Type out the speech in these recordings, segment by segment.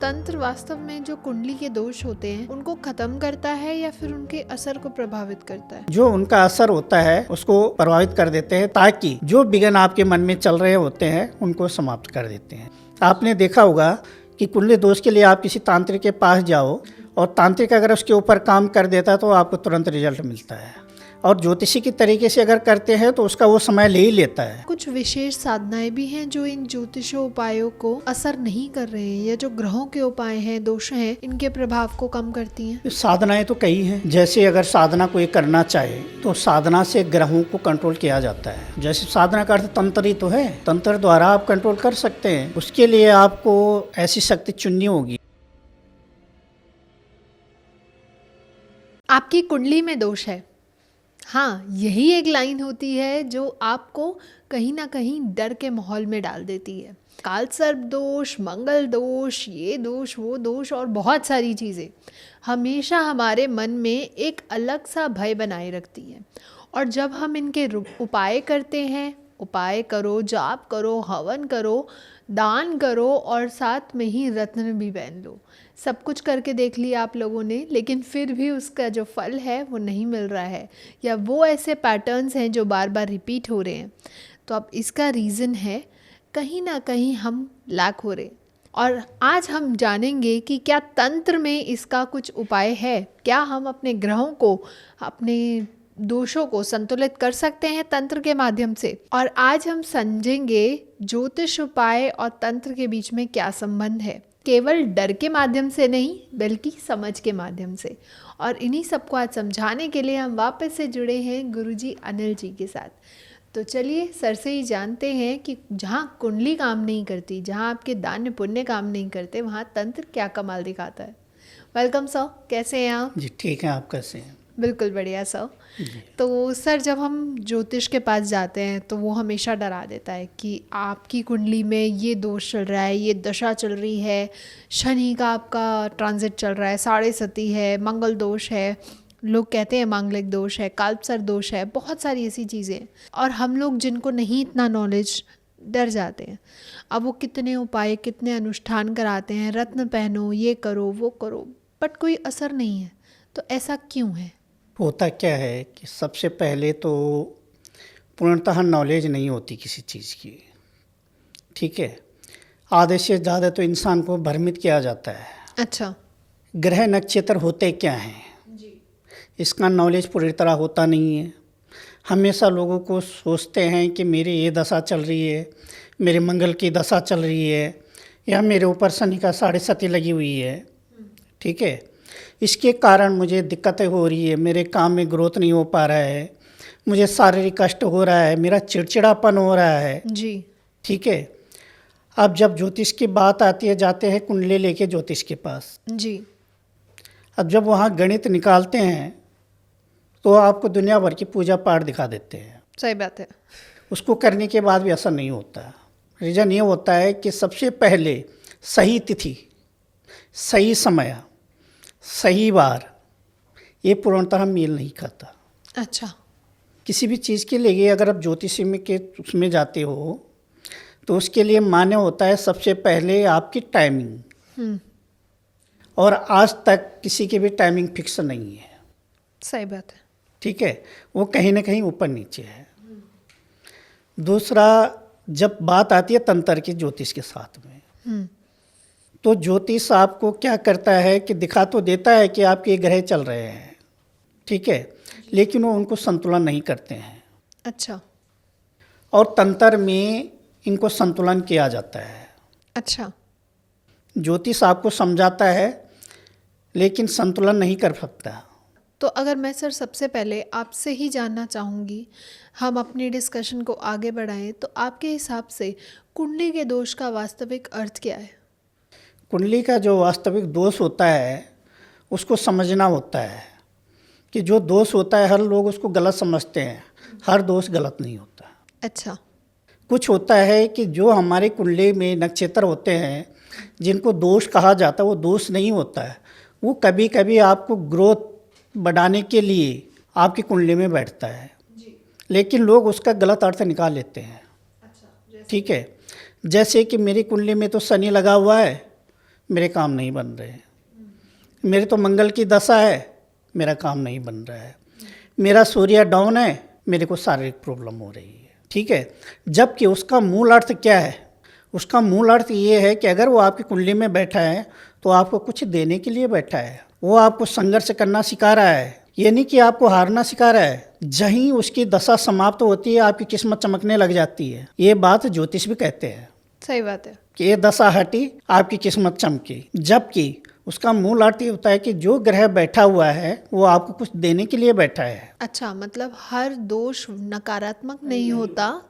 तंत्र वास्तव में जो कुंडली के दोष होते हैं उनको खत्म करता है या फिर उनके असर को प्रभावित करता है? जो उनका असर होता है उसको प्रभावित कर देते हैं, ताकि जो विघ्न आपके मन में चल रहे होते हैं उनको समाप्त कर देते हैं। आपने देखा होगा कि कुंडली दोष के लिए आप किसी तांत्रिक के पास जाओ और तांत्रिक अगर उसके ऊपर काम कर देता है तो आपको तुरंत रिजल्ट मिलता है, और ज्योतिषी की तरीके से अगर करते हैं तो उसका वो समय ले ही लेता है। कुछ विशेष साधनाएं भी हैं जो इन ज्योतिष उपायों को असर नहीं कर रहे हैं, या जो ग्रहों के उपाय हैं, दोष हैं, इनके प्रभाव को कम करती हैं? साधनाएं तो कई हैं। जैसे अगर साधना कोई करना चाहे तो साधना से ग्रहों को कंट्रोल किया जाता है। जैसे साधना का अर्थ तंत्र ही तो है, तंत्र द्वारा आप कंट्रोल कर सकते हैं। उसके लिए आपको ऐसी शक्ति चुननी होगी। आपकी कुंडली में दोष है, हाँ, यही एक लाइन होती है जो आपको कहीं ना कहीं डर के माहौल में डाल देती है। काल सर्प दोष, मंगल दोष, ये दोष, वो दोष और बहुत सारी चीज़ें हमेशा हमारे मन में एक अलग सा भय बनाए रखती हैं। और जब हम इनके उपाय करते हैं, उपाय करो, जाप करो, हवन करो, दान करो और साथ में ही रत्न भी पहन लो, सब कुछ करके देख लिया आप लोगों ने, लेकिन फिर भी उसका जो फल है वो नहीं मिल रहा है, या वो ऐसे पैटर्न्स हैं जो बार बार रिपीट हो रहे हैं, तो अब इसका रीज़न है कहीं ना कहीं हम लैक हो रहे। और आज हम जानेंगे कि क्या तंत्र में इसका कुछ उपाय है, क्या हम अपने ग्रहों को, अपने दोषों को संतुलित कर सकते हैं तंत्र के माध्यम से। और आज हम समझेंगे ज्योतिष उपाय और तंत्र के बीच में क्या संबंध है, केवल डर के माध्यम से नहीं बल्कि समझ के माध्यम से। और इन्हीं सबको आज समझाने के लिए हम वापस से जुड़े हैं गुरुजी अनिल जी के साथ। तो चलिए सर से ही जानते हैं कि जहाँ कुंडली काम नहीं करती, जहाँ आपके दान पुण्य काम नहीं करते, वहाँ तंत्र क्या कमाल दिखाता है। वेलकम सर, कैसे हैं आप? जी ठीक है, आप कैसे हैं? बिल्कुल बढ़िया सर। तो सर, जब हम ज्योतिष के पास जाते हैं तो वो हमेशा डरा देता है कि आपकी कुंडली में ये दोष चल रहा है, ये दशा चल रही है, शनि का आपका ट्रांजिट चल रहा है, साढ़े सती है, मंगल दोष है, लोग कहते हैं मांगलिक दोष है, काल्पसर दोष है, बहुत सारी ऐसी चीज़ें। और हम लोग जिनको नहीं इतना नॉलेज, डर जाते हैं। अब वो कितने उपाय, कितने अनुष्ठान कराते हैं, रत्न पहनो, ये करो, वो करो, बट कोई असर नहीं है। तो ऐसा क्यों है? होता क्या है कि सबसे पहले तो पूर्णतः नॉलेज नहीं होती किसी चीज़ की, ठीक है। आधे से ज़्यादा तो इंसान को भ्रमित किया जाता है। अच्छा। ग्रह नक्षत्र होते क्या हैं जी, इसका नॉलेज पूरी तरह होता नहीं है। हमेशा लोगों को सोचते हैं कि मेरी ये दशा चल रही है, मेरे मंगल की दशा चल रही है, या मेरे ऊपर शनि का साढ़े सती लगी हुई है, ठीक है। इसके कारण मुझे दिक्कतें हो रही है, मेरे काम में ग्रोथ नहीं हो पा रहा है, मुझे शारीरिक कष्ट हो रहा है, मेरा चिड़चिड़ापन हो रहा है जी, ठीक है। अब जब ज्योतिष की बात आती है, जाते हैं कुंडली लेके ज्योतिष के पास जी। अब जब वहाँ गणित निकालते हैं तो आपको दुनिया भर की पूजा पाठ दिखा देते हैं। सही बात है। उसको करने के बाद भी असर नहीं होता। रीज़न ये होता है कि सबसे पहले सही तिथि, सही समय, सही बार, ये पूर्णतः मेल नहीं खाता। अच्छा। किसी भी चीज़ के लिए अगर आप ज्योतिषी में के उसमें जाते हो तो उसके लिए मान्य होता है सबसे पहले आपकी टाइमिंग, और आज तक किसी की भी टाइमिंग फिक्स नहीं है। सही बात है। ठीक है, वो कहीं ना कहीं ऊपर नीचे है। दूसरा, जब बात आती है तंत्र की ज्योतिष के साथ में, तो ज्योतिष आपको क्या करता है कि दिखा तो देता है कि आपके ग्रह चल रहे हैं, ठीक है, लेकिन वो उनको संतुलन नहीं करते हैं। अच्छा। और तंत्र में इनको संतुलन किया जाता है। अच्छा। ज्योतिष आपको समझाता है लेकिन संतुलन नहीं कर सकता। तो अगर मैं सर सबसे पहले आपसे ही जानना चाहूँगी, हम अपनी डिस्कशन को आगे बढ़ाएं, तो आपके हिसाब से कुंडली के दोष का वास्तविक अर्थ क्या है? कुंडली का जो वास्तविक दोष होता है उसको समझना होता है कि जो दोष होता है हर लोग उसको गलत समझते हैं। हर दोष गलत नहीं होता। अच्छा। कुछ होता है कि जो हमारे कुंडली में नक्षत्र होते हैं जिनको दोष कहा जाता है, वो दोष नहीं होता है। वो कभी कभी आपको ग्रोथ बढ़ाने के लिए आपकी कुंडली में बैठता है जी, लेकिन लोग उसका गलत अर्थ निकाल लेते हैं। अच्छा, ठीक है। जैसे कि मेरी कुंडली में तो शनि लगा हुआ है, मेरे काम नहीं बन रहे, मेरे तो मंगल की दशा है, मेरा काम नहीं बन रहा है, मेरा सूर्य डाउन है, मेरे को शारीरिक प्रॉब्लम हो रही है। ठीक है, जबकि उसका मूल अर्थ क्या है? उसका मूल अर्थ ये है कि अगर वो आपकी कुंडली में बैठा है तो आपको कुछ देने के लिए बैठा है, वो आपको संघर्ष करना सिखा रहा है, ये नहीं कि आपको हारना सिखा रहा है। जहीं उसकी दशा समाप्त होती है आपकी किस्मत चमकने लग जाती है। ये बात ज्योतिष भी कहते हैं। सही बात है कि ये दशा हटी आपकी किस्मत चमकी, जबकि उसका मूल अर्थ ये होता है कि जो ग्रह बैठा हुआ है वो आपको कुछ देने के लिए बैठा है। अच्छा, मतलब हर दोष नकारात्मक नहीं होता,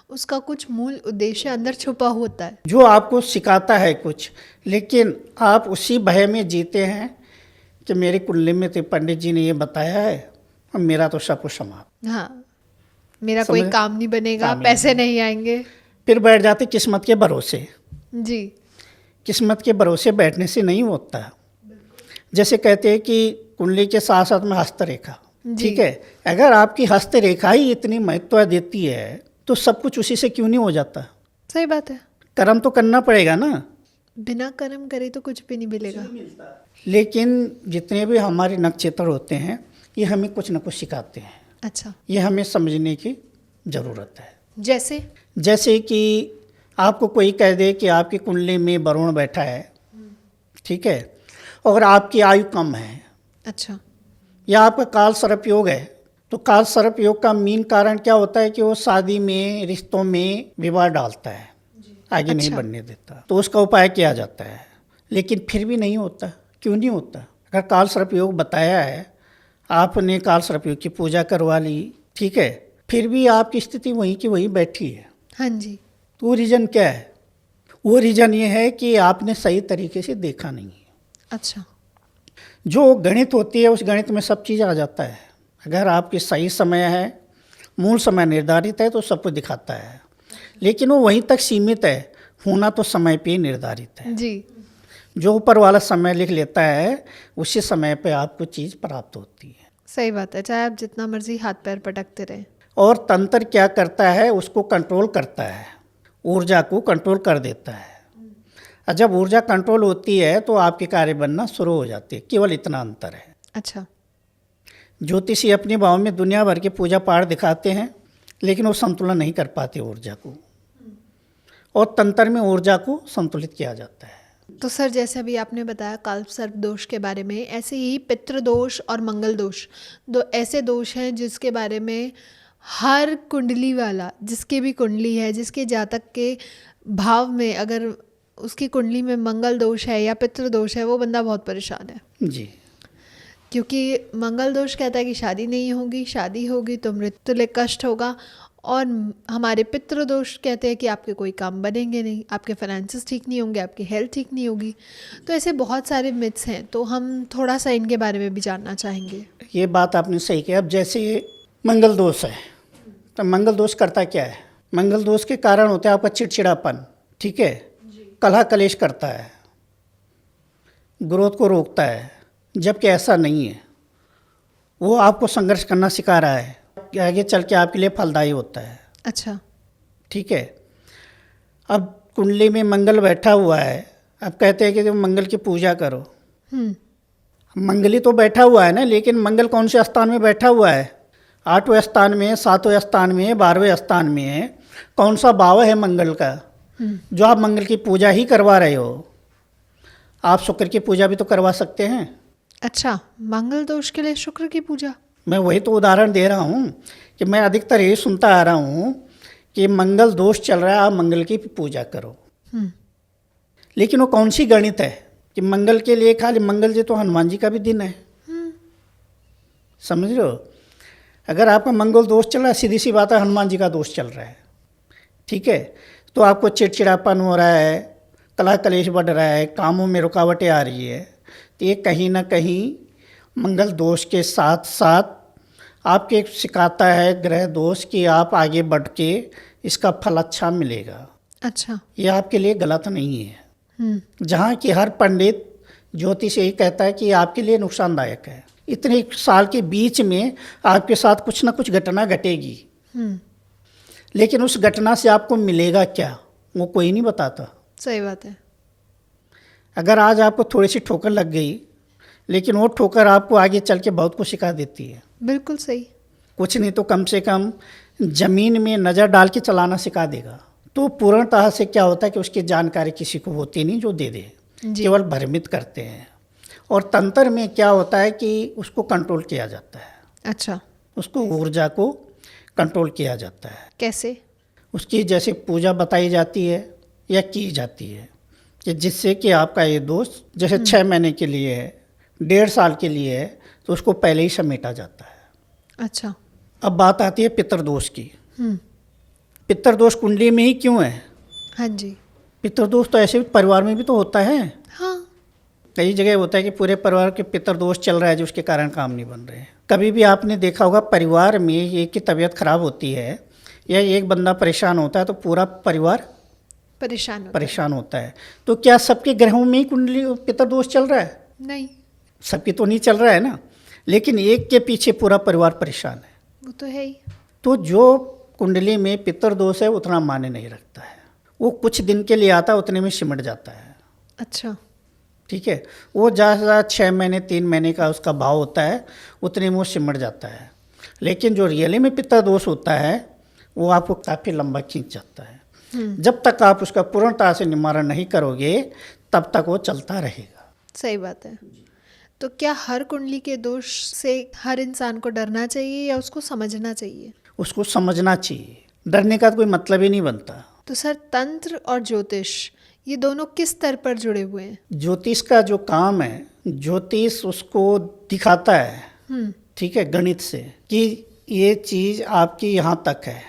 उसका कुछ मूल उद्देश्य अंदर छुपा होता है जो आपको सिखाता है कुछ, लेकिन आप उसी भय में जीते हैं कि मेरी कुंडली में तो पंडित जी ने ये बताया है और मेरा तो सब कुछ समाप्त। हाँ, मेरा कोई काम नहीं बनेगा, पैसे नहीं आएंगे। फिर बैठ जाते किस्मत के भरोसे। जी, किस्मत के भरोसे बैठने से नहीं होता। जैसे कहते हैं कि कुंडली के साथ साथ में हस्तरेखा, ठीक है, अगर आपकी हस्तरेखा ही इतनी महत्व देती है तो सब कुछ उसी से क्यों नहीं हो जाता? सही बात है, कर्म तो करना पड़ेगा ना, बिना कर्म करे तो कुछ भी नहीं मिलेगा। लेकिन जितने भी हमारे नक्षत्र होते हैं ये हमें कुछ न कुछ सिखाते हैं। अच्छा, ये हमें समझने की ज़रूरत है। जैसे कि आपको कोई कह दे कि आपकी कुंडली में वरुण बैठा है, ठीक है, और आपकी आयु कम है, अच्छा, या आपका काल सर्प योग है, तो काल सर्प योग का मेन कारण क्या होता है कि वो शादी में, रिश्तों में विवाद डालता है, आगे नहीं बढ़ने देता। तो उसका उपाय किया जाता है, लेकिन फिर भी नहीं होता। क्यों नहीं होता? अगर काल सर्प योग बताया है, आपने काल सर्प योग की पूजा करवा ली, ठीक है, फिर भी आपकी स्थिति वहीं की वहीं बैठी है। हाँ जी, तो वो रीज़न क्या है? वो रीज़न ये है कि आपने सही तरीके से देखा नहीं है। अच्छा, जो गणित होती है उस गणित में सब चीज़ आ जाता है। अगर आपकी सही समय है, मूल समय निर्धारित है तो सब कुछ दिखाता है, लेकिन वो वहीं तक सीमित है, होना तो समय पे ही निर्धारित है जी। जो ऊपर वाला समय लिख लेता है उसी समय पे आपको चीज़ प्राप्त होती है। सही बात है, चाहे आप जितना मर्जी हाथ पैर पटकते रहें। और तंत्र क्या करता है? उसको कंट्रोल करता है, ऊर्जा को कंट्रोल कर देता है। और जब ऊर्जा कंट्रोल होती है तो आपके कार्य बनना शुरू हो जाते हैं। केवल इतना अंतर है। अच्छा, ज्योतिषी अपने भाव में दुनिया भर के पूजा पाठ दिखाते हैं, लेकिन वो संतुलन नहीं कर पाते ऊर्जा को, और तंत्र में ऊर्जा को संतुलित किया जाता है। तो सर जैसे अभी आपने बताया काल सर्प दोष के बारे में, ऐसे ही पितृ दोष और मंगल दोष, दो ऐसे दोष हैं जिसके बारे में हर कुंडली वाला, जिसकी भी कुंडली है, जिसके जातक के भाव में अगर उसकी कुंडली में मंगल दोष है या पितृ दोष है, वो बंदा बहुत परेशान है। जी, क्योंकि मंगल दोष कहता है कि शादी नहीं होगी, शादी होगी तो मृत्युले कष्ट होगा, और हमारे पितृ दोष कहते हैं कि आपके कोई काम बनेंगे नहीं, आपके फाइनेंसेस ठीक नहीं होंगे, आपकी हेल्थ ठीक नहीं होगी। तो ऐसे बहुत सारे मिथ्स हैं, तो हम थोड़ा सा इनके बारे में भी जानना चाहेंगे। ये बात आपने सही कही। अब जैसे मंगल दोष है, तो मंगल दोष करता क्या है? मंगल दोष के कारण होता है आपका चिड़चिड़ापन, ठीक है, कलह कलेश करता है, ग्रोथ को रोकता है, जबकि ऐसा नहीं है। वो आपको संघर्ष करना सिखा रहा है कि आगे चल के आपके लिए फलदायी होता है। अच्छा, ठीक है। अब कुंडली में मंगल बैठा हुआ है, अब कहते हैं कि तुम मंगल की पूजा करो। मंगल ही तो बैठा हुआ है ना, लेकिन मंगल कौन से स्थान में बैठा हुआ है? 8वें स्थान में, 7वें स्थान में, 12वें स्थान में है। कौन सा भाव है मंगल का जो आप मंगल की पूजा ही करवा रहे हो? आप शुक्र की पूजा भी तो करवा सकते हैं। अच्छा, मंगल दोष के लिए शुक्र की पूजा? मैं वही तो उदाहरण दे रहा हूँ कि मैं अधिकतर ये सुनता आ रहा हूँ कि मंगल दोष चल रहा है, आप मंगल की पूजा करो। लेकिन वो कौन सी गणित है कि मंगल के लिए खाली? मंगल जी तो हनुमान जी का भी दिन है, समझ रहे हो? अगर आपका मंगल दोष चल रहा है, सीधी सी बात है हनुमान जी का दोष चल रहा है, ठीक है, तो आपको चिड़चिड़ापन हो रहा है, कलह कलेश बढ़ रहा है, कामों में रुकावटें आ रही है, तो ये कहीं ना कहीं मंगल दोष के साथ साथ आपके सिखाता है ग्रह दोष कि आप आगे बढ़ के इसका फल अच्छा मिलेगा। अच्छा, ये आपके लिए गलत नहीं है। जहाँ कि हर पंडित ज्योतिष यही कहता है कि आपके लिए नुकसानदायक है। इतने साल के बीच में आपके साथ कुछ ना कुछ घटना घटेगी, लेकिन उस घटना से आपको मिलेगा क्या वो कोई नहीं बताता। सही बात है। अगर आज आपको थोड़ी सी ठोकर लग गई, लेकिन वो ठोकर आपको आगे चल के बहुत कुछ सिखा देती है। बिल्कुल सही। कुछ नहीं तो कम से कम ज़मीन में नज़र डाल के चलाना सिखा देगा। तो पूर्णतः से क्या होता है कि उसकी जानकारी किसी को होती नहीं जो दे दे, केवल भ्रमित करते हैं। और तंत्र में क्या होता है कि उसको कंट्रोल किया जाता है। अच्छा, उसको ऊर्जा को कंट्रोल किया जाता है। कैसे? उसकी जैसे पूजा बताई जाती है या की जाती है कि जिससे कि आपका ये दोष जैसे 6 महीने के लिए है, 1.5 साल के लिए है, तो उसको पहले ही समेटा जाता है। अच्छा। अब बात आती है पितृदोष की। पितृदोष कुंडली में ही क्यों है? हाँ जी। पितृदोष तो ऐसे परिवार में भी तो होता है। हाँ। कई जगह होता है कि पूरे परिवार के पितृदोष चल रहा है जिसके कारण काम नहीं बन रहे हैं। कभी भी आपने देखा होगा परिवार में एक की तबीयत खराब होती है या एक बंदा परेशान होता है तो पूरा परिवार परेशान होता है। तो क्या सबके ग्रहों में ही कुंडली पितृदोष चल रहा है? नहीं, सबकी तो नहीं चल रहा है ना, लेकिन एक के पीछे पूरा परिवार परेशान है। वो तो है ही। तो जो कुंडली में पितृदोष है उतना माने नहीं रखता है, वो कुछ दिन के लिए आता है, उतने में सिमट जाता है। अच्छा। ठीक है, वो ज़्यादा 6 महीने 3 महीने का उसका भाव होता है, उतने में वो सिमट जाता है। लेकिन जो रियली में पितृदोष होता है वो आपको काफ़ी लंबा खींच जाता है। जब तक आप उसका पूर्णता से निवारण नहीं करोगे तब तक वो चलता रहेगा। सही बात है। तो क्या हर कुंडली के दोष से हर इंसान को डरना चाहिए या उसको समझना चाहिए? उसको समझना चाहिए, डरने का तो कोई मतलब ही नहीं बनता। तो सर, तंत्र और ज्योतिष ये दोनों किस स्तर पर जुड़े हुए हैं? ज्योतिष का जो काम है, ज्योतिष उसको दिखाता है, ठीक है, गणित से कि ये चीज़ आपकी यहाँ तक है,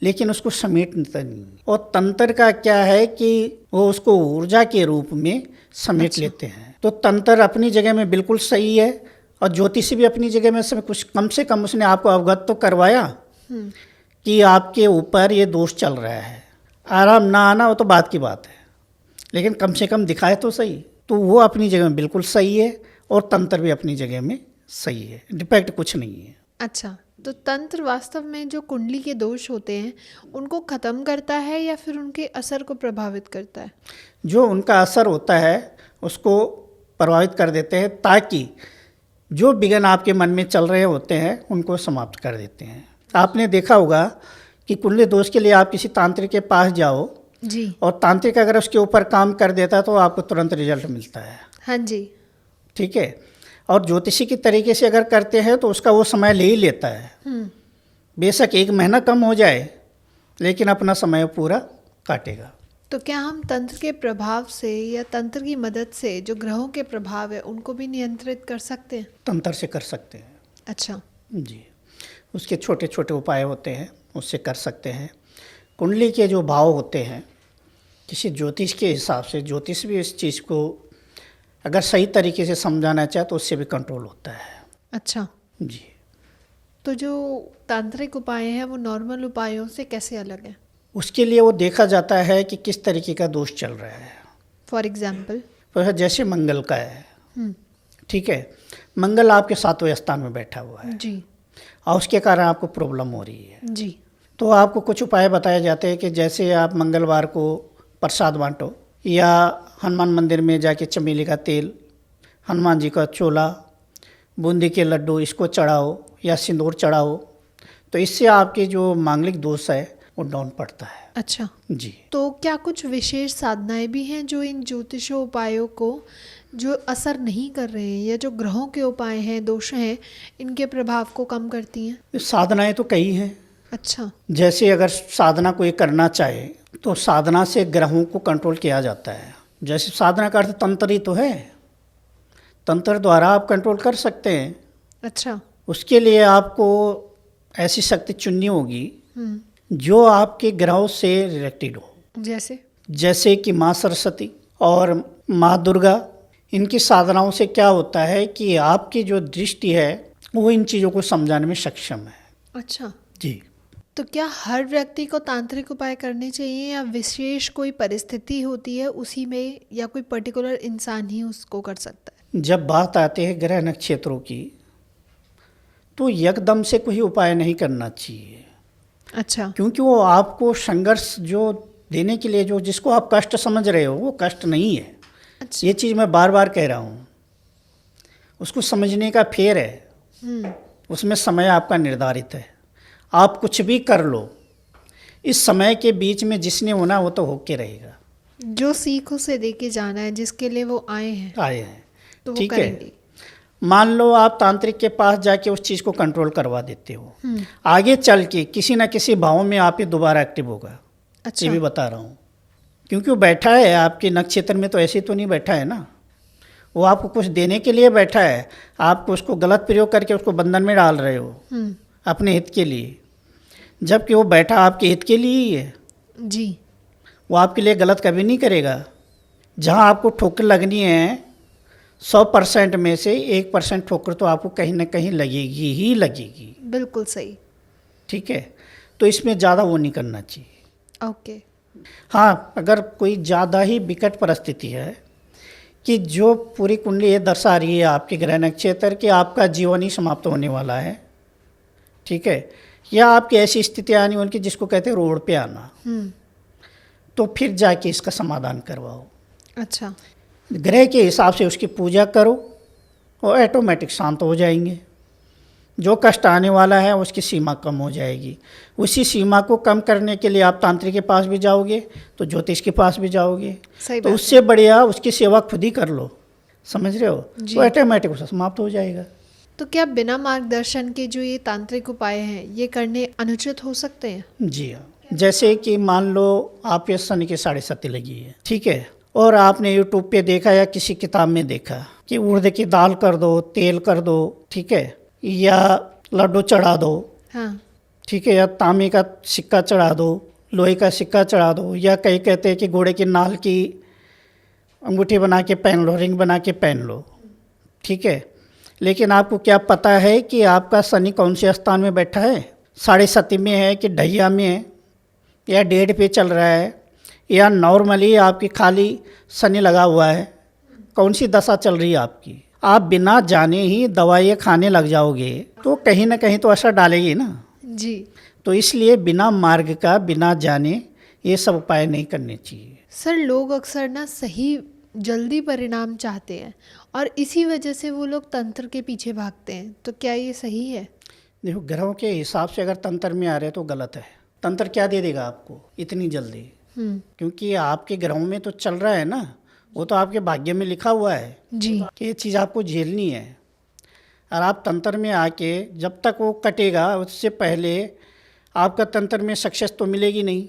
लेकिन उसको समेटता नहीं। और तंत्र का क्या है कि वो उसको ऊर्जा के रूप में समेट लेते हैं। तो तंत्र अपनी जगह में बिल्कुल सही है और ज्योतिष भी अपनी जगह में सब कुछ, कम से कम उसने आपको अवगत तो करवाया कि आपके ऊपर ये दोष चल रहा है। आराम ना आना वो तो बात की बात है, लेकिन कम से कम दिखाए तो सही। तो वो अपनी जगह में बिल्कुल सही है और तंत्र भी अपनी जगह में सही है, डिफेक्ट कुछ नहीं है। अच्छा, तो तंत्र वास्तव में जो कुंडली के दोष होते हैं उनको ख़त्म करता है या फिर उनके असर को प्रभावित करता है? जो उनका असर होता है उसको प्रभावित कर देते हैं, ताकि जो विघ्न आपके मन में चल रहे होते हैं उनको समाप्त कर देते हैं। आपने देखा होगा कि कुंडली दोष के लिए आप किसी तांत्रिक के पास जाओ जी, और तांत्रिक अगर उसके ऊपर काम कर देता है तो आपको तुरंत रिजल्ट मिलता है। हाँ जी। ठीक है, और ज्योतिषी की तरीके से अगर करते हैं तो उसका वो समय ले ही लेता है। बेशक 1 महीना कम हो जाए लेकिन अपना समय पूरा काटेगा। तो क्या हम तंत्र के प्रभाव से या तंत्र की मदद से जो ग्रहों के प्रभाव है उनको भी नियंत्रित कर सकते हैं? तंत्र से कर सकते हैं। अच्छा जी, उसके छोटे छोटे उपाय होते हैं, उससे कर सकते हैं। कुंडली के जो भाव होते हैं किसी ज्योतिष के हिसाब से, ज्योतिष भी इस चीज़ को अगर सही तरीके से समझाना चाहे तो उससे भी कंट्रोल होता है। अच्छा जी, तो जो तांत्रिक उपाय हैं वो नॉर्मल उपायों से कैसे अलग है? उसके लिए वो देखा जाता है कि किस तरीके का दोष चल रहा है। For example? तो जैसे मंगल का है, ठीक है, मंगल आपके 7वें स्थान में बैठा हुआ है जी और उसके कारण आपको प्रॉब्लम हो रही है। जी, तो आपको कुछ उपाय बताए जाते हैं कि जैसे आप मंगलवार को प्रसाद बांटो या हनुमान मंदिर में जाके चमेली का तेल, हनुमान जी का चोला, बूंदी के लड्डू इसको चढ़ाओ या सिंदूर चढ़ाओ, तो इससे आपके जो मांगलिक दोष है वो डाउन पड़ता है। अच्छा जी, तो क्या कुछ विशेष साधनाएं भी हैं जो इन ज्योतिषो उपायों को जो असर नहीं कर रहे हैं या जो ग्रहों के उपाय हैं, दोष हैं, इनके प्रभाव को कम करती हैं? साधनाएं तो कई हैं। अच्छा, जैसे अगर साधना कोई करना चाहे तो साधना से ग्रहों को कंट्रोल किया जाता है। जैसे साधना का अर्थ तंत्र ही तो है, तंत्र द्वारा आप कंट्रोल कर सकते हैं। अच्छा, उसके लिए आपको ऐसी शक्ति चुननी होगी जो आपके ग्रहों से रिलेटेड हो। जैसे कि माँ सरस्वती और माँ दुर्गा, इनकी साधनाओं से क्या होता है कि आपकी जो दृष्टि है वो इन चीज़ों को समझाने में सक्षम है। अच्छा, जी, तो क्या हर व्यक्ति को तांत्रिक उपाय करने चाहिए या विशेष कोई परिस्थिति होती है उसी में, या कोई पर्टिकुलर इंसान ही उसको कर सकता है? जब बात आती है ग्रह नक्षत्रों की तो एकदम से कोई उपाय नहीं करना चाहिए। अच्छा, क्योंकि वो आपको संघर्ष जो देने के लिए, जो जिसको आप कष्ट समझ रहे हो वो कष्ट नहीं है, अच्छा। ये चीज़ मैं बार बार कह रहा हूँ। उसको समझने का फेर है, उसमें समय आपका निर्धारित है। आप कुछ भी कर लो, इस समय के बीच में जिसने होना वो तो होके रहेगा। जो सीख उसे दे के जाना है, जिसके लिए वो आए हैं आए हैं, तो वो ठीक है। करेंगे। मान लो आप तांत्रिक के पास जाके उस चीज़ को कंट्रोल करवा देते हो, आगे चल के किसी ना किसी भाव में आप ये दोबारा एक्टिव होगा। अच्छा। ये भी बता रहा हूँ, क्योंकि वो बैठा है आपके नक्षत्र में, तो ऐसे तो नहीं बैठा है ना। वो आपको कुछ देने के लिए बैठा है, आपको उसको गलत प्रयोग करके उसको बंधन में डाल रहे हो अपने हित के लिए, जबकि वो बैठा आपके हित के लिए ही है। जी। वो आपके लिए गलत कभी नहीं करेगा। जहाँ आपको ठोकर लगनी है 100% में से 1% ठोकर तो आपको कहीं ना कहीं लगेगी ही लगेगी। बिल्कुल सही। ठीक है, तो इसमें ज़्यादा वो नहीं करना चाहिए। ओके। हाँ, अगर कोई ज़्यादा ही विकट परिस्थिति है कि जो पूरी कुंडली ये दर्शा रही है आपके ग्रह नक्षत्र कि आपका जीवन ही समाप्त होने वाला है, ठीक है, या आपकी ऐसी स्थितियाँ आनी उनकी जिसको कहते हैं रोड पे आना, तो फिर जाके इसका समाधान करवाओ। अच्छा। ग्रह के हिसाब से उसकी पूजा करो और ऑटोमेटिक शांत हो जाएंगे। जो कष्ट आने वाला है उसकी सीमा कम हो जाएगी। उसी सीमा को कम करने के लिए आप तांत्रिक के पास भी जाओगे तो ज्योतिष के पास भी जाओगे, सही तो बात उससे बढ़िया उसकी सेवा खुद ही कर लो। समझ रहे हो? जी। तो ऑटोमेटिक उसका समाप्त हो जाएगा। तो क्या बिना मार्गदर्शन के जो ये तांत्रिक उपाय हैं ये करने अनुचित हो सकते हैं? जी हाँ, जैसे कि मान लो आप ये शनि की 7.5 लगी है, ठीक है, और आपने यूट्यूब पे देखा या किसी किताब में देखा कि उड़द की दाल कर दो, तेल कर दो, ठीक है, या लड्डू चढ़ा दो, हाँ। ठीक है, या तांबे का सिक्का चढ़ा दो, लोहे का सिक्का चढ़ा दो, या कई कहते हैं कि घोड़े की नाल की अंगूठी बना के पहन लो, रिंग बना के पहन लो, ठीक है। लेकिन आपको क्या पता है कि आपका शनि कौन से स्थान में बैठा है? 7.5 में है कि ढैया में है, या 1.5 पे चल रहा है, या नॉर्मली आपकी खाली शनि लगा हुआ है? कौन सी दशा चल रही है आपकी? आप बिना जाने ही दवाइयाँ खाने लग जाओगे तो कहीं ना कहीं तो असर डालेगी ना। जी। तो इसलिए बिना मार्ग का, बिना जाने ये सब उपाय नहीं करने चाहिए। सर, लोग अक्सर ना सही जल्दी परिणाम चाहते हैं और इसी वजह से वो लोग तंत्र के पीछे भागते हैं, तो क्या ये सही है? देखो, ग्रहों के हिसाब से अगर तंत्र में आ रहे तो गलत है। तंत्र क्या दे देगा आपको इतनी जल्दी? क्योंकि आपके ग्रहों में तो चल रहा है ना, वो तो आपके भाग्य में लिखा हुआ है जी। कि ये चीज़ आपको झेलनी है। और आप तंत्र में आके जब तक वो कटेगा उससे पहले आपका तंत्र में सक्सेस तो मिलेगी नहीं।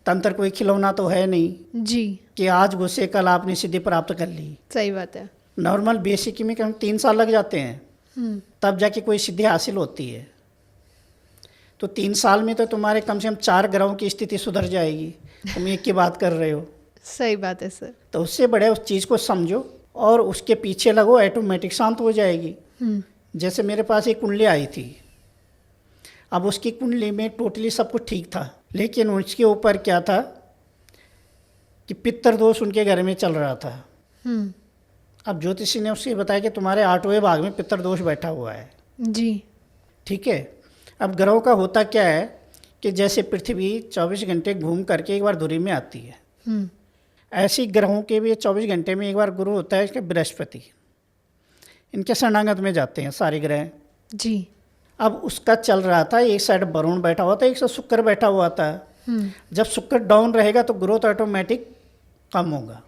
तंत्र कोई खिलौना तो है नहीं जी। कि आज घुसे कल आपने सिद्धि प्राप्त कर ली। सही बात है। नॉर्मल बेसिक में कम 3 साल लग जाते हैं, तब जाके कोई सिद्धि हासिल होती है। तो 3 साल में तो तुम्हारे कम से कम 4 ग्रहों की स्थिति सुधर जाएगी, तुम एक की बात कर रहे हो। सही बात है सर। तो उससे बड़े उस चीज़ को समझो और उसके पीछे लगो, ऑटोमेटिक शांत हो जाएगी। जैसे मेरे पास एक कुंडली आई थी, अब उसकी कुंडली में टोटली सब कुछ ठीक था, लेकिन उसके ऊपर क्या था कि पितर दोष उनके घर में चल रहा था। अब ज्योतिषी ने उससे बताया कि तुम्हारे 8वें भाग में पितर दोष बैठा हुआ है। जी। ठीक है। अब ग्रहों का होता क्या है कि जैसे पृथ्वी 24 घंटे घूम करके एक बार धुरी में आती है, ऐसी ग्रहों के भी 24 घंटे में एक बार गुरु होता है, इसके बृहस्पति, इनके शरणागत में जाते हैं सारे ग्रह। जी। अब उसका चल रहा था, एक साइड वरुण बैठा हुआ था, एक साइड शुक्र बैठा हुआ था। जब शुक्र डाउन रहेगा तो ग्रोथ ऑटोमेटिक कम होगा।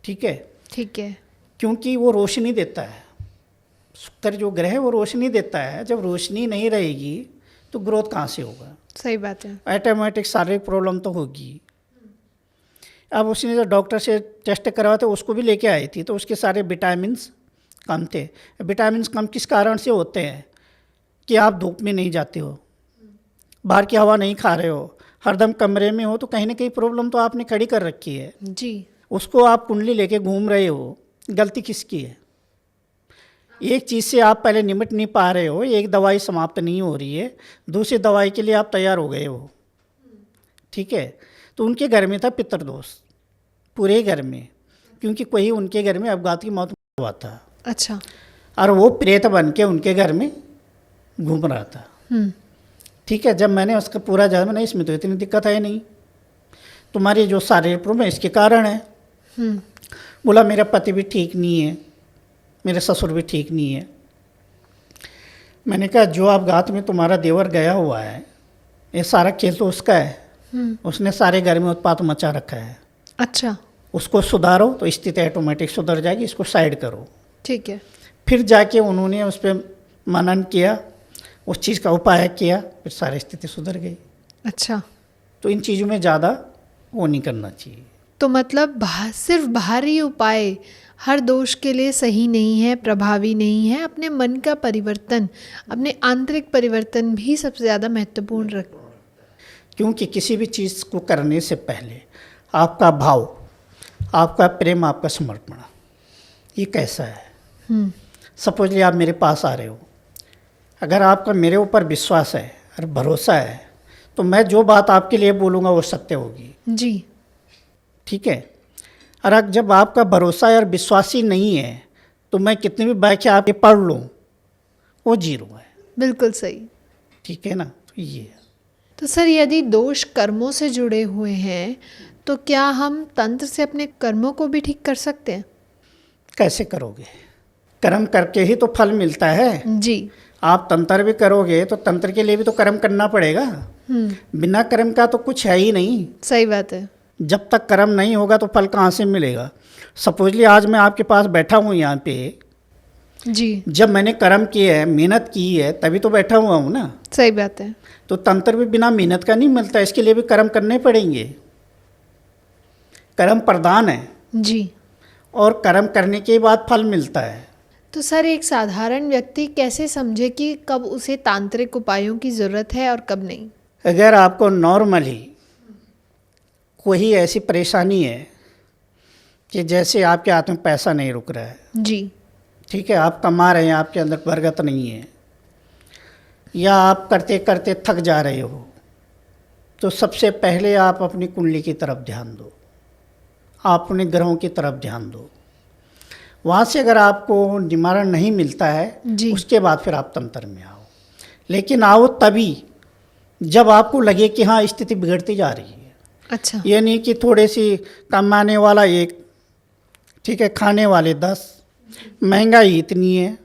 ठीक है। ठीक है। क्योंकि वो रोशनी देता है, शुक्र जो ग्रह है वो रोशनी देता है। जब रोशनी नहीं रहेगी तो ग्रोथ कहाँ से होगा? सही बात है। ऑटोमेटिक शारीरिक प्रॉब्लम तो होगी। अब उसने जो डॉक्टर से टेस्ट करवा था उसको भी लेके आई थी, तो उसके सारे विटामिन्स कम थे। विटामिन्स कम किस कारण से होते हैं कि आप धूप में नहीं जाते हो, बाहर की हवा नहीं खा रहे हो, हरदम कमरे में हो, तो कहीं ना कहीं प्रॉब्लम तो आपने खड़ी कर रखी है। जी। उसको आप कुंडली लेके घूम रहे हो, गलती किसकी है? एक चीज़ से आप पहले निपट नहीं पा रहे हो, एक दवाई समाप्त नहीं हो रही है, दूसरी दवाई के लिए आप तैयार हो गए हो। ठीक है। तो उनके घर में था पितृदोष, पूरे घर में, क्योंकि कोई उनके घर में अपघात की मौत हुआ था। अच्छा। और वो प्रेत बन के उनके घर में घूम रहा था। ठीक है। जब मैंने उसका पूरा जाना, नहीं इसमें तो इतनी दिक्कत है नहीं, तुम्हारी जो शारीरिक प्रॉब्लम है इसके कारण है। बोला मेरा पति भी ठीक नहीं है, मेरे ससुर भी ठीक नहीं है। मैंने कहा जो आप गात में तुम्हारा देवर गया हुआ है, ये सारा खेल तो उसका है, उसने सारे घर में उत्पात मचा रखा है। अच्छा, उसको सुधारो तो स्थिति ऑटोमेटिक सुधर जाएगी, इसको साइड करो। ठीक है। फिर जाके उन्होंने उस पर मनन किया, उस चीज़ का उपाय किया, फिर सारी स्थिति सुधर गई। अच्छा, तो इन चीज़ों में ज़्यादा वो नहीं करना चाहिए। तो मतलब सिर्फ बाहरी उपाय हर दोष के लिए सही नहीं है, प्रभावी नहीं है। अपने मन का परिवर्तन, अपने आंतरिक परिवर्तन भी सबसे ज़्यादा महत्वपूर्ण रख। क्योंकि किसी भी चीज़ को करने से पहले आपका भाव, आपका प्रेम, आपका समर्पण, ये कैसा है। सपोजली आप मेरे पास आ रहे हो, अगर आपका मेरे ऊपर विश्वास है और भरोसा है तो मैं जो बात आपके लिए बोलूँगा वो सत्य होगी। जी, ठीक है। और जब आपका भरोसा और विश्वास ही नहीं है तो मैं कितनी भी व्याख्या आपके पढ़ लूँ वो जीरो है। बिल्कुल सही। ठीक है ना। तो ये है। तो सर, यदि दोष कर्मों से जुड़े हुए हैं तो क्या हम तंत्र से अपने कर्मों को भी ठीक कर सकते हैं? कैसे करोगे? कर्म करके ही तो फल मिलता है। जी। आप तंत्र भी करोगे तो तंत्र के लिए भी तो कर्म करना पड़ेगा। बिना कर्म का तो कुछ है ही नहीं। सही बात है। जब तक कर्म नहीं होगा तो फल कहाँ से मिलेगा। सपोजली आज मैं आपके पास बैठा हूँ यहाँ पे, जी, जब मैंने कर्म किए है, मेहनत की है, तभी तो बैठा हुआ हूँ ना। सही बात है। तो तंत्र भी बिना मेहनत का नहीं मिलता, इसके लिए भी कर्म करने पड़ेंगे। कर्म प्रधान है जी। और कर्म करने के बाद फल मिलता है। तो सर, एक साधारण व्यक्ति कैसे समझे कि कब उसे तांत्रिक उपायों की ज़रूरत है और कब नहीं? अगर आपको नॉर्मली कोई ऐसी परेशानी है कि जैसे आपके हाथ में पैसा नहीं रुक रहा है, जी, ठीक है, आप कमा रहे हैं, आपके अंदर बरकत नहीं है, या आप करते करते थक जा रहे हो, तो सबसे पहले आप अपनी कुंडली की तरफ ध्यान दो, आप अपने ग्रहों की तरफ ध्यान दो। वहाँ से अगर आपको निवारण नहीं मिलता है जी, उसके बाद फिर आप तंत्र में आओ। लेकिन आओ तभी जब आपको लगे कि हाँ स्थिति बिगड़ती जा रही है। अच्छा, ये नहीं कि थोड़े सी कमाने वाला एक, ठीक है, खाने वाले 10, महंगाई इतनी है,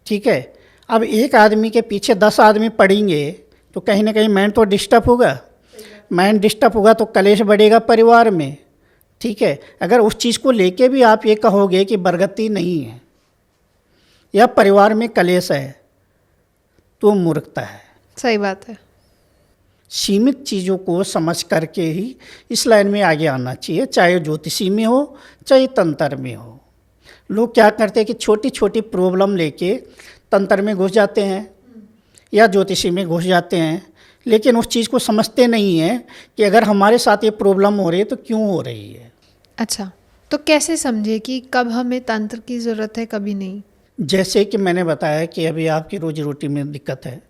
ठीक है। अब एक आदमी के पीछे 10 आदमी पड़ेंगे तो कहीं ना कहीं माइंड तो डिस्टर्ब होगा। माइंड डिस्टर्ब होगा तो कलेश बढ़ेगा परिवार में। ठीक है। अगर उस चीज़ को लेके भी आप ये कहोगे कि बरगति नहीं है या परिवार में कलेश है तो मूर्खता है। सही बात है। सीमित चीज़ों को समझ करके ही इस लाइन में आगे आना चाहिए, चाहे ज्योतिषी में हो चाहे तंत्र में हो। लोग क्या करते हैं कि छोटी छोटी प्रॉब्लम लेके तंत्र में घुस जाते हैं या ज्योतिषी में घुस जाते हैं, लेकिन उस चीज़ को समझते नहीं हैं कि अगर हमारे साथ ये प्रॉब्लम हो रही है तो क्यों हो रही है। अच्छा, तो कैसे समझे कि कब हमें तंत्र की ज़रूरत है, कभी नहीं? जैसे कि मैंने बताया कि अभी आपकी रोजी रोटी में दिक्कत है,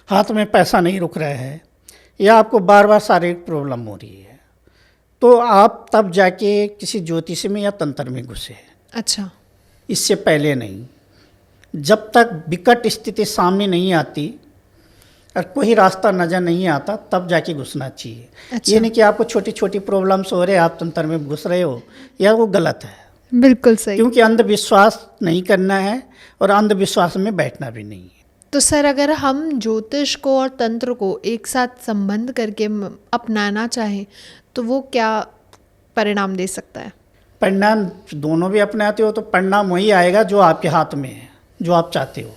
हाथ में पैसा नहीं रुक रहा है, या आपको बार बार शारीरिक प्रॉब्लम हो रही है, तो आप तब जाके किसी ज्योतिषी में या तंत्र में घुसे। अच्छा, इससे पहले नहीं। जब तक विकट स्थिति सामने नहीं आती और कोई रास्ता नज़र नहीं आता तब जाके घुसना चाहिए। अच्छा। ये नहीं कि आपको छोटी छोटी प्रॉब्लम्स हो रहे आप तंत्र में घुस रहे हो, या वो गलत है। बिल्कुल सही। क्योंकि अंधविश्वास नहीं करना है और अंधविश्वास में बैठना भी नहीं है। तो सर, अगर हम ज्योतिष को और तंत्र को एक साथ संबंध करके अपनाना चाहें तो वो क्या परिणाम दे सकता है? परिणाम दोनों भी अपनाते हो तो परिणाम वही आएगा जो आपके हाथ में है, जो आप चाहते हो।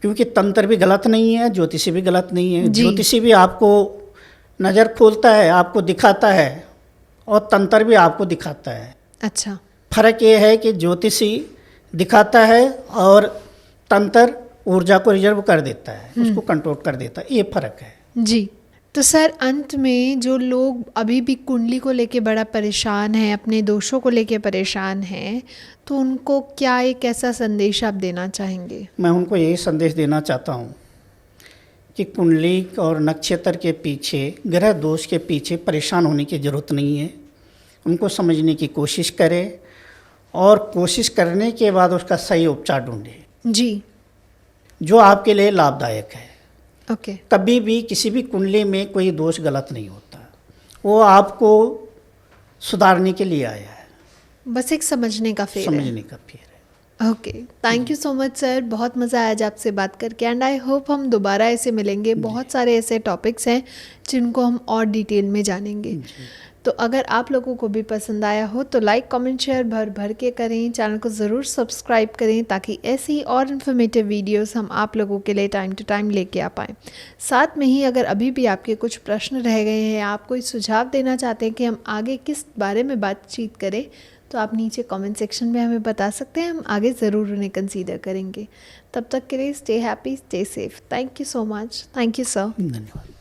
क्योंकि तंत्र भी गलत नहीं है, ज्योतिषी भी गलत नहीं है। ज्योतिषी भी आपको नज़र खोलता है, आपको दिखाता है, और तंत्र भी आपको दिखाता है। अच्छा, फर्क ये है कि ज्योतिषी दिखाता है और तंत्र ऊर्जा को रिजर्व कर देता है, उसको कंट्रोल कर देता है। ये फर्क है जी। तो सर, अंत में जो लोग अभी भी कुंडली को लेके बड़ा परेशान हैं, अपने दोषों को लेके परेशान हैं, तो उनको क्या एक ऐसा संदेश आप देना चाहेंगे? मैं उनको यही संदेश देना चाहता हूँ कि कुंडली और नक्षत्र के पीछे, ग्रह दोष के पीछे परेशान होने की ज़रूरत नहीं है। उनको समझने की कोशिश करें और कोशिश करने के बाद उसका सही उपचार ढूंढें जी, जो आपके लिए लाभदायक है। ओके। कभी भी किसी भी कुंडली में कोई दोष गलत नहीं होता, वो आपको सुधारने के लिए आया है, बस एक समझने का फेर है। समझने का फेर है। Okay, thank you so much sir, बहुत मज़ा आया आज आपसे बात करके एंड आई होप हम दोबारा ऐसे मिलेंगे। बहुत सारे ऐसे टॉपिक्स हैं जिनको हम और डिटेल में जानेंगे। तो अगर आप लोगों को भी पसंद आया हो तो लाइक कमेंट शेयर भर भर के करें, चैनल को ज़रूर सब्सक्राइब करें ताकि ऐसी और इन्फॉर्मेटिव वीडियोस हम आप लोगों के लिए टाइम टू टाइम लेके आ पाएँ। साथ में ही अगर अभी भी आपके कुछ प्रश्न रह गए हैं, आप कोई सुझाव देना चाहते हैं कि हम आगे किस बारे में बातचीत करें, तो आप नीचे कमेंट सेक्शन में हमें बता सकते हैं, हम आगे ज़रूर उन्हें कंसीडर करेंगे। तब तक के लिए stay happy, stay safe. Thank you so much. Thank you sir. धन्यवाद।